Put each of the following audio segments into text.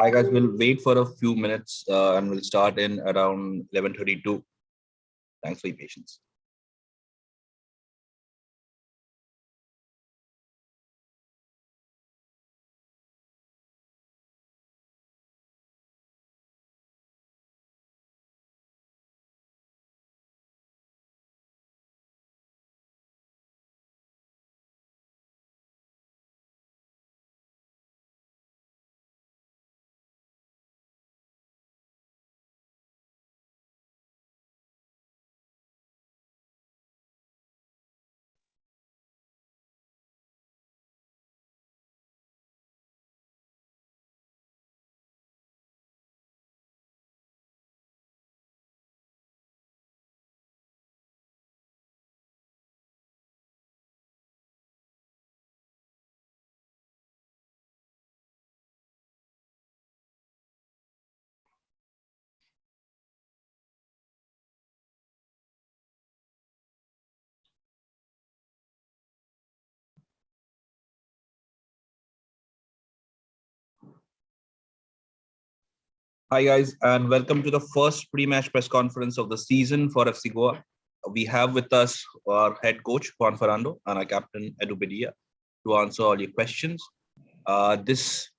Hi guys, we'll wait for a few minutes and we'll start in around 11:32. Thanks for your patience. Hi guys, and welcome to the first pre-match press conference of the season for FC Goa. We have with us our head coach Juan Ferrando and our captain Bedia to answer all your questions. This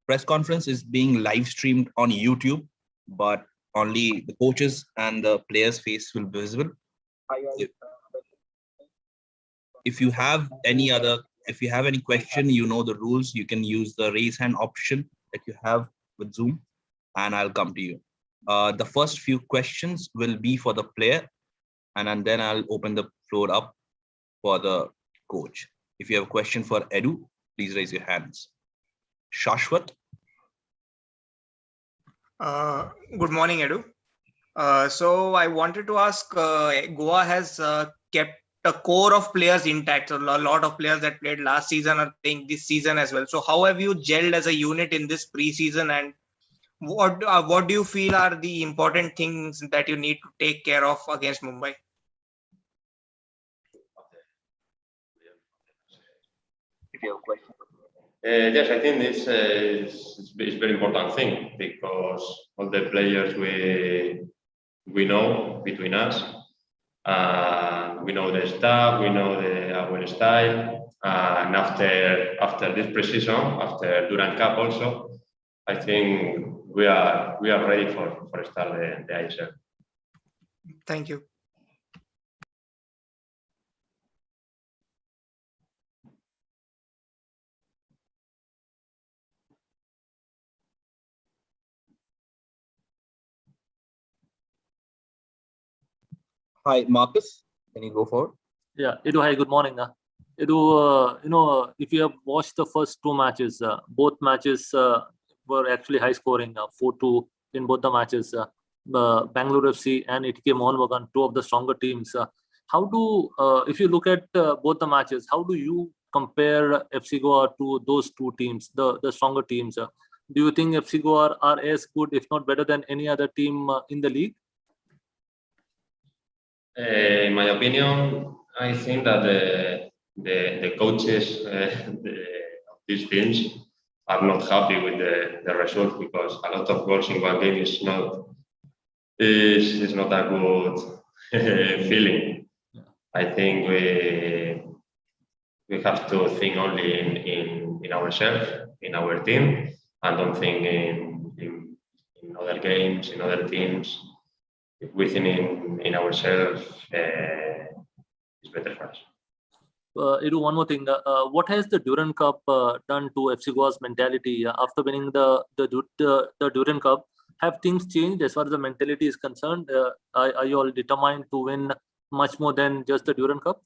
press conference is being live streamed on YouTube, but only the coaches and the players' face will be visible. If you have any question, you know the rules. You can use the raise hand option that you have with Zoom, and I'll come to you. The first few questions will be for the player, and then I'll open the floor up for the coach. If you have a question for Edu, please raise your hands. Shashwat. Good morning, Edu. So I wanted to ask, Goa has kept a core of players intact. So a lot of players that played last season are playing this season as well. So how have you gelled as a unit in this preseason, and what do you feel are the important things that you need to take care of against Mumbai? If you have a question. Yes, I think this is a very important thing because all the players we know between us, we know the staff, we know our style, and after this preseason, after Durand Cup also, I think we are ready for start the ISL. Thank you. Hi, Marcus. Can you go forward? Yeah, Edu, hi, good morning. Edu, if you have watched the first two matches, both matches were actually high scoring, 4-2 in both the matches. Bangalore FC and ATK Mohun Bagan, two of the stronger teams. If you look at both the matches, how do you compare FC Goa to those two teams, the stronger teams? Do you think FC Goa are as good, if not better than any other team in the league? In my opinion, I think that the coaches of these teams are not happy with the result because a lot of goals in one game is not a good feeling. Yeah. I think we have to think only in ourselves, in our team, and don't think in other games, in other teams. If we think in ourselves, it's better for us. Edu, one more thing. What has the Durand Cup done to FC Goa's mentality after winning the Durand Cup? Have things changed as far as the mentality is concerned? Are you all determined to win much more than just the Durand Cup?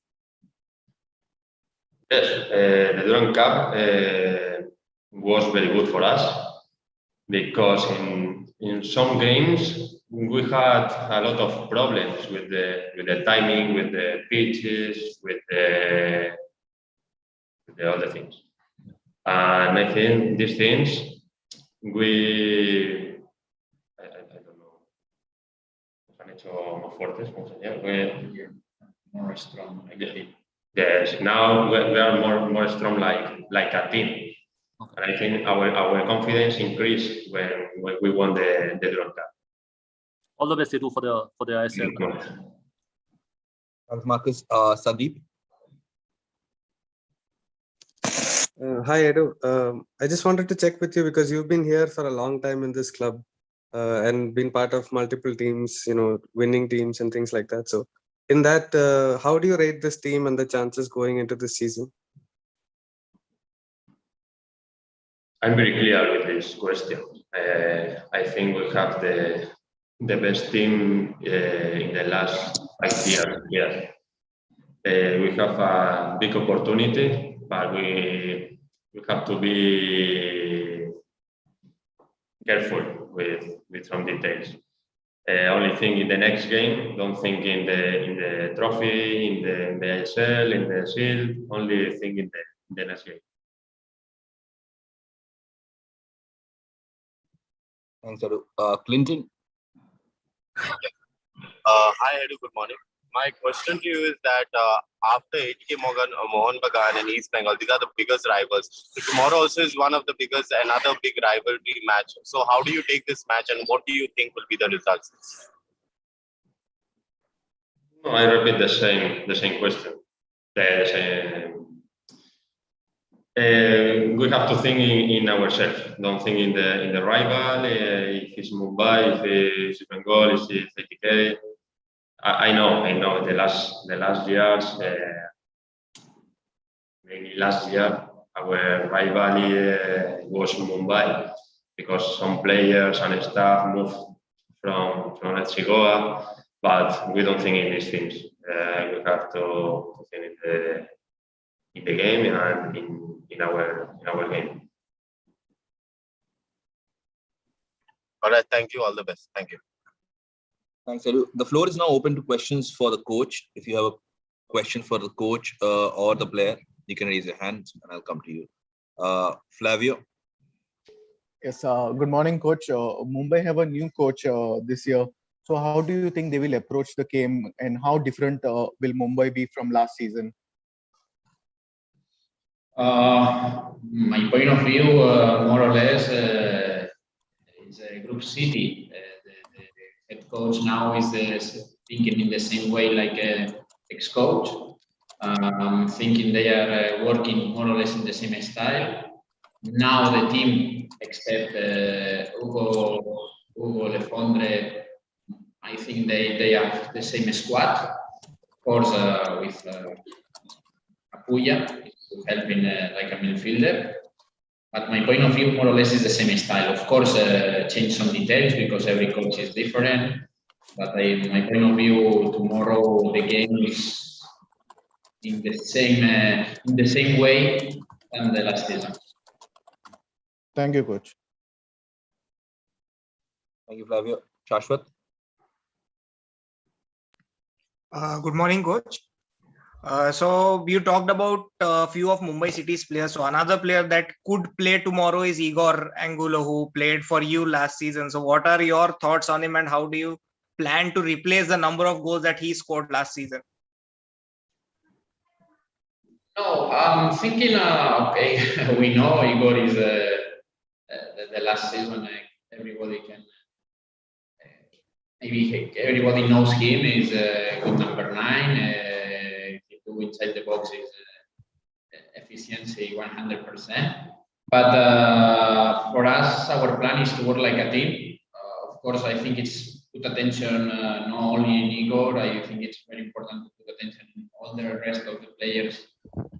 Yes, the Durand Cup was very good for us because in some games we had a lot of problems with the timing, with the pitches, with the other things. And I think these things I don't know. Nos han hecho más fuertes, ¿cómo se llama? More strong. Yes, now we are more strong like a team. Okay. And I think our confidence increased when we won the Durand Cup. All the best, Edu, for the ISL. Thanks, Marcus. Sandeep. Hi, Edu. I just wanted to check with you because you've been here for a long time in this club and been part of multiple teams, winning teams and things like that. So, in that, how do you rate this team and the chances going into this season? I'm very clear with this question. I think we have the best team in the last 5 years. Yes. We have a big opportunity, but we have to be careful with some details. Only think in the next game. Don't think in the trophy, in the ISL, in the Shield. Only think in the next game. Thanks, Edu. Clinton. Hi, Edu. Good morning. My question to you is that after ATK Mohan Bagan and East Bengal, these are the biggest rivals. So tomorrow also is one of the biggest, another big rivalry match. So how do you take this match and what do you think will be the results? No, I repeat the same question. We have to think in ourselves. Don't think in the rival. If it's Mumbai, if it's Bengal, if it's ATK. I know. The last years, maybe last year, our rival was Mumbai because some players and staff moved from FC Goa, but we don't think in these things. We have to think in the game and in our game. All right, thank you. All the best. Thank you. Thanks, Edu. The floor is now open to questions for the coach. If you have a question for the coach or the player, you can raise your hand and I'll come to you. Flavio. Yes, good morning, coach. Mumbai have a new coach this year. So how do you think they will approach the game and how different will Mumbai be from last season? My point of view, more or less, is a group city. The head coach now is thinking in the same way like ex-coach. Thinking they are working more or less in the same style. Now the team, except Hugo Lefondre, I think they have the same squad. Of course, with Apuya helping like a midfielder. But my point of view, more or less, is the same style. Of course, change some details because every coach is different. But my point of view, tomorrow the game is in the same way than the last season. Thank you, coach. Thank you, Flavio. Shashwat. Good morning, coach. So you talked about a few of Mumbai City's players. So another player that could play tomorrow is Igor Angulo, who played for you last season. So what are your thoughts on him and how do you plan to replace the number of goals that he scored last season? No, I'm thinking, okay, we know Igor is the last season, everybody can, maybe everybody knows him, is good number 9. He do inside the box is efficiency 100%. But for us, our plan is to work like a team. Of course, I think it's put attention not only in Igor. I think it's very important to put attention in all the rest of the players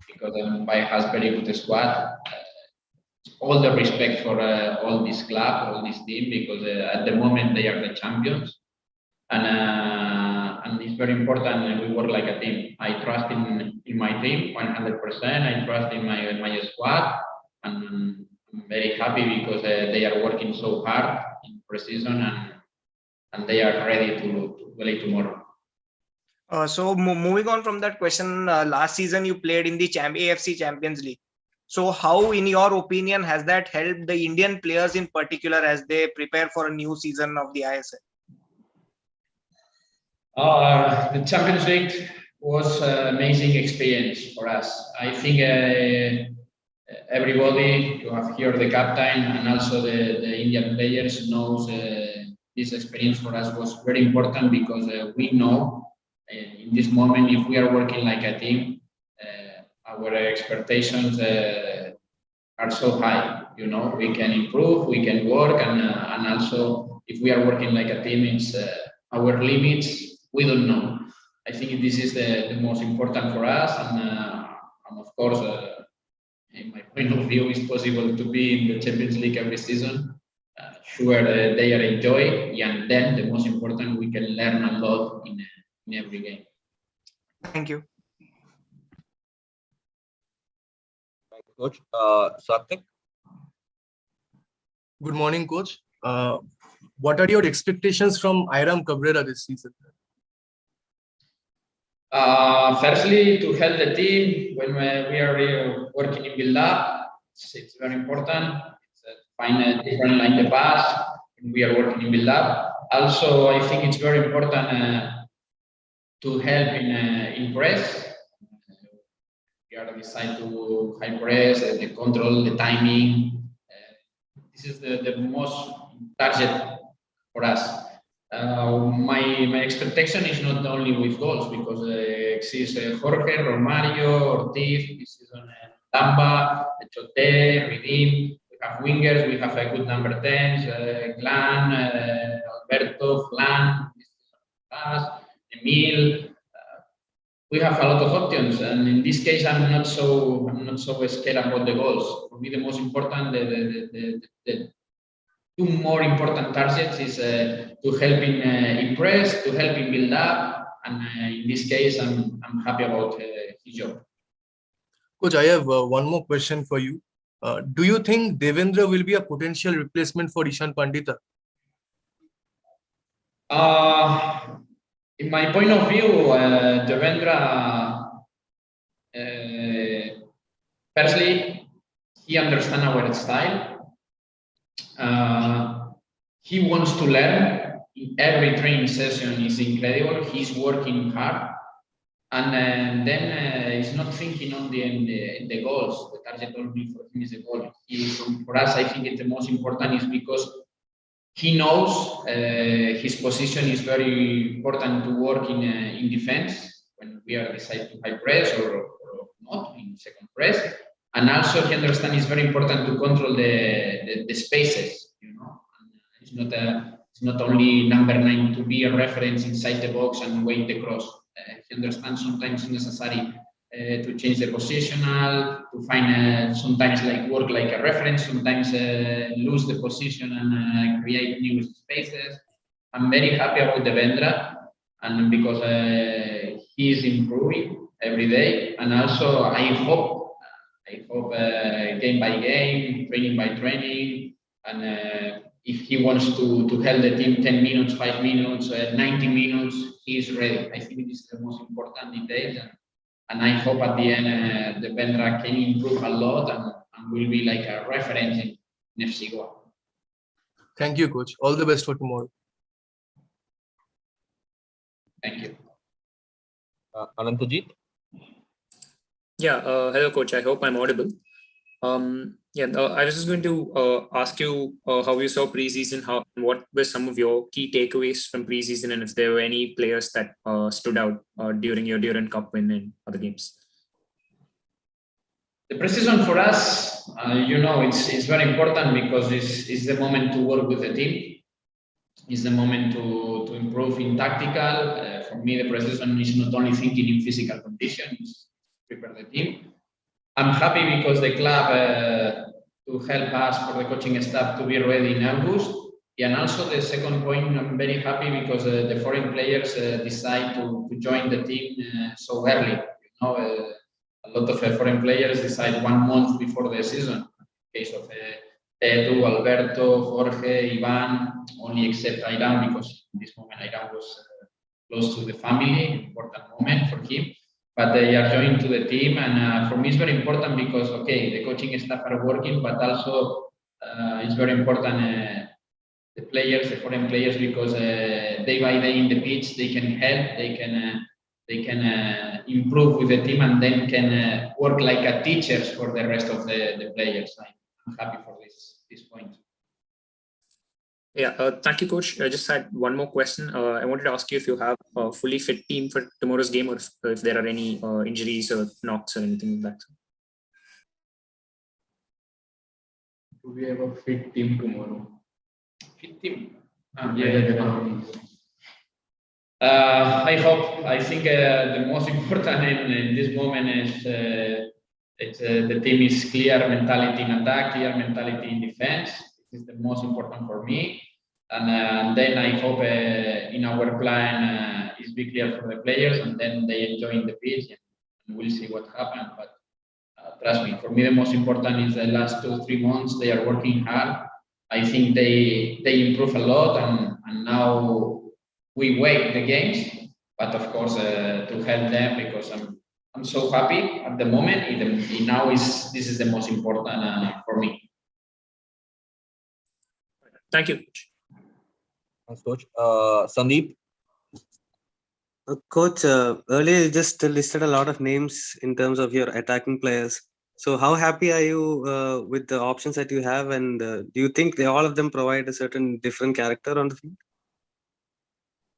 because Mumbai has very good squad. All the respect for all this club, all this team, because at the moment they are the champions. And it's very important we work like a team. I trust in my team 100%. I trust in my squad, and I'm very happy because they are working so hard in preseason and they are ready to play tomorrow. So moving on from that question, last season you played in the AFC Champions League. So how, in your opinion, has that helped the Indian players in particular as they prepare for a new season of the ISL? The Champions League was an amazing experience for us. I think everybody, you have here the captain and also the Indian players knows this experience for us was very important because we know in this moment if we are working like a team, our expectations are so high. You know, we can improve, we can work, and also if we are working like a team, it's our limits we don't know. I think this is the most important for us, and of course, in my point of view, it's possible to be in the Champions League every season. Sure, they are enjoy, and then the most important, we can learn a lot in every game. Thank you. Coach. Satvik? Good morning, Coach. What are your expectations from Iram Cabrera this season? Firstly, to help the team when we are working in build-up, it's very important. Find a different line the pass when we are working in build-up. Also, I think it's very important to help in press. We are decide to high press, the control, the timing. This is the most target for us. My expectation is not only with goals because exists Jorge, Romario, Ortiz, this is on Tamba, Chote, Redeem. We have wingers, we have a good number 10s, Glan, Alberto, Flan, Emil. We have a lot of options, and in this case, I'm not so scared about the goals. For me, the most important, the two more important targets is to help in press, to help in build up, and in this case, I'm happy about his job. Coach, I have one more question for you. Do you think Devendra will be a potential replacement for Ishan Pandita? In my point of view, Devendra, firstly, he understands our style. He wants to learn. Every training session is incredible. He's working hard, and then he's not thinking on the goals. The target only for him is the goal. For us, I think the most important is because he knows his position is very important to work in defense when we are deciding to high press or not in second press, and also he understands it's very important to control the spaces. You know, it's not only number 9 to be a reference inside the box and wait the cross. He understands sometimes it's necessary to change the positional, to find sometimes like work like a reference, sometimes lose the position and create new spaces. I'm very happy about Devendra, and because he is improving every day, and also I hope game by game, training by training, and if he wants to help the team 10 minutes, 5 minutes, 90 minutes, he is ready. I think this is the most important detail. And I hope at the end, Devendra can improve a lot and will be like a reference in FC Goa. Thank you, Coach. All the best for tomorrow. Thank you. Anantajit? Yeah, hello, Coach. I hope I'm audible. I was just going to ask you how you saw preseason, what were some of your key takeaways from preseason, and if there were any players that stood out during your Durand Cup win and other games. The preseason for us, it's very important because it's the moment to work with the team. It's the moment to improve in tactical. For me, the preseason is not only thinking in physical conditions, prepare the team. I'm happy because the club to help us for the coaching staff to be ready in August. And also the second point, I'm very happy because the foreign players decide to join the team so early. A lot of foreign players decide 1 month before the season. In case of Edu, Alberto, Jorge, Ivan, only except Iran because in this moment Iran was close to the family, important moment for him. But they are joining to the team, and for me it's very important because the coaching staff are working, but also it's very important the players, the foreign players, because day by day in the pitch they can help, they can they can improve with the team and then can work like a teachers for the rest of the players. I'm happy for this point. Yeah, thank you, coach. I just had one more question. I wanted to ask you if you have a fully fit team for tomorrow's game, or if there are any injuries or knocks or anything like that. Do we have a fit team tomorrow? Fit team? I hope. I think the most important in this moment is the team is clear mentality in attack, clear mentality in defense. This is the most important for me. And then I hope in our plan is be clear for the players, and then they enjoy in the pitch, and we'll see what happens. But trust me, for me the most important is the last 2-3 months they are working hard. I think they improve a lot, and now we wait the games. But of course, to help them, because I'm so happy at the moment. Now this is the most important for me. Thank you. Thanks, coach. Sandeep. Coach, earlier you just listed a lot of names in terms of your attacking players. So how happy are you with the options that you have, and do you think all of them provide a certain different character on the field?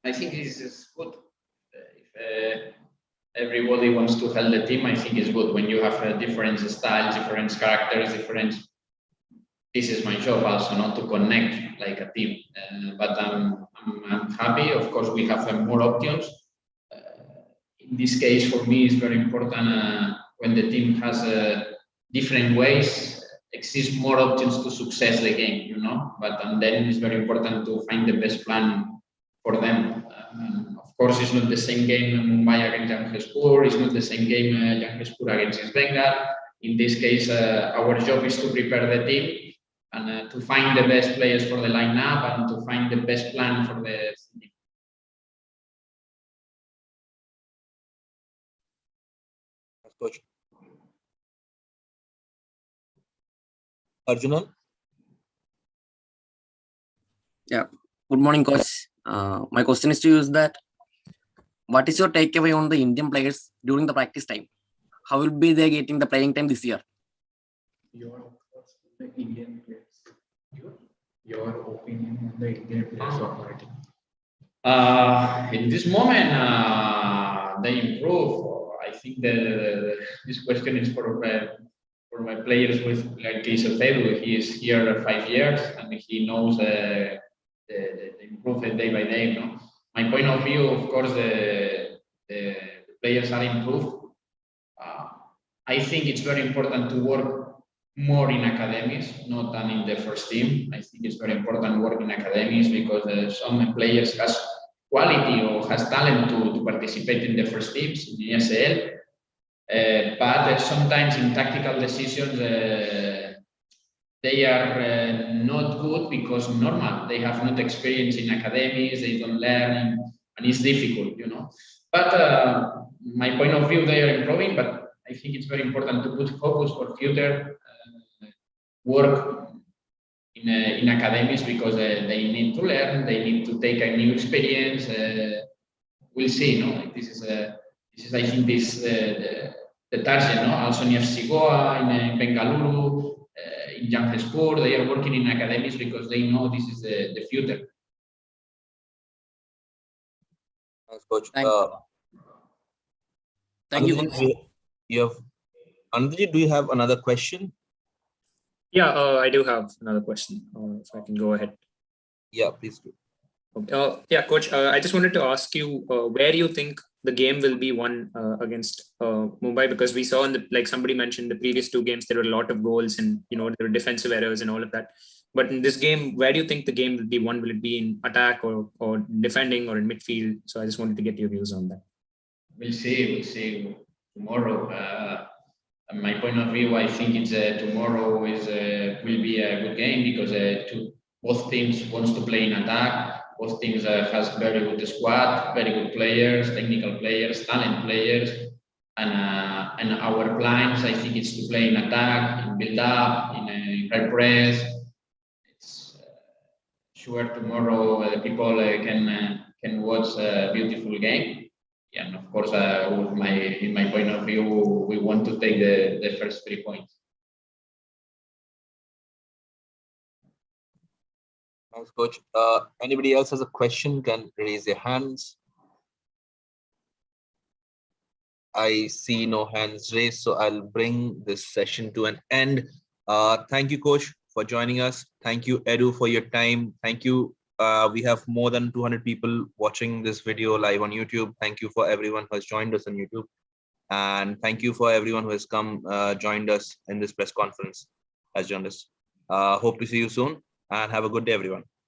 I think this is good. If everybody wants to help the team, I think it's good when you have different styles, different characters, different. This is my job also, not to connect like a team. But I'm happy. Of course, we have more options. In this case, for me, it's very important when the team has different ways, exist more options to success the game, you know. But then it's very important to find the best plan for them. Of course, it's not the same game Mumbai against Jamshedpur. It's not the same game Jamshedpur against East Bengal. In this case, our job is to prepare the team and to find the best players for the lineup and to find the best plan for the team. Coach. Arjunan? Yeah. Good morning, coach. My question is to you is that what is your takeaway on the Indian players during the practice time? How will be they getting the playing time this year? Your thoughts on the Indian players. Your opinion on the Indian players operating. In this moment, they improve. I think this question is for my players with like Fedu. He is here 5 years and he knows the improvement day by day. No? My point of view, of course, the players are improved. I think it's very important to work more in academies, not than in the first team. I think it's very important to work in academies because some players has quality or has talent to participate in the first teams in the ESL. But sometimes in tactical decisions, they are not good because normal. They have not experience in academies, they don't learn, and it's difficult, you know. But my point of view, they are improving, but I think it's very important to put focus for future work in academies because they need to learn, they need to take a new experience. We'll see, no? This is I think the target, no? Also in FC Goa, in Bengaluru, in Jamshedpur, they are working in academies because they know this is the future. Thanks, coach. Thank you, coach. Anandji, do you have another question? Yeah, I do have another question. If I can go ahead. Yeah, please do. Okay. Yeah, coach. I just wanted to ask you where you think the game will be won against Mumbai, because we saw in like somebody mentioned, the previous 2 games there were a lot of goals and there were defensive errors and all of that. But in this game, where do you think the game will be won? Will it be in attack or defending or in midfield? So I just wanted to get your views on that. We'll see tomorrow. My point of view, I think it's tomorrow will be a good game because both teams wants to play in attack. Both teams has very good squad, very good players, technical players, talent players, and our plans, I think, it's to play in attack, in build up, in high press. It's sure tomorrow people can watch a beautiful game. Yeah, and of course, in my point of view, we want to take the first 3 points. Thanks, coach. Anybody else has a question can raise their hands. I see no hands raised, so I'll bring this session to an end. Thank you, coach, for joining us. Thank you, Edu, for your time. Thank you. We have more than 200 people watching this video live on YouTube. Thank you for everyone who has joined us on YouTube. And thank you for everyone who has come, joined us in this press conference as journalists. Hope to see you soon and have a good day, everyone.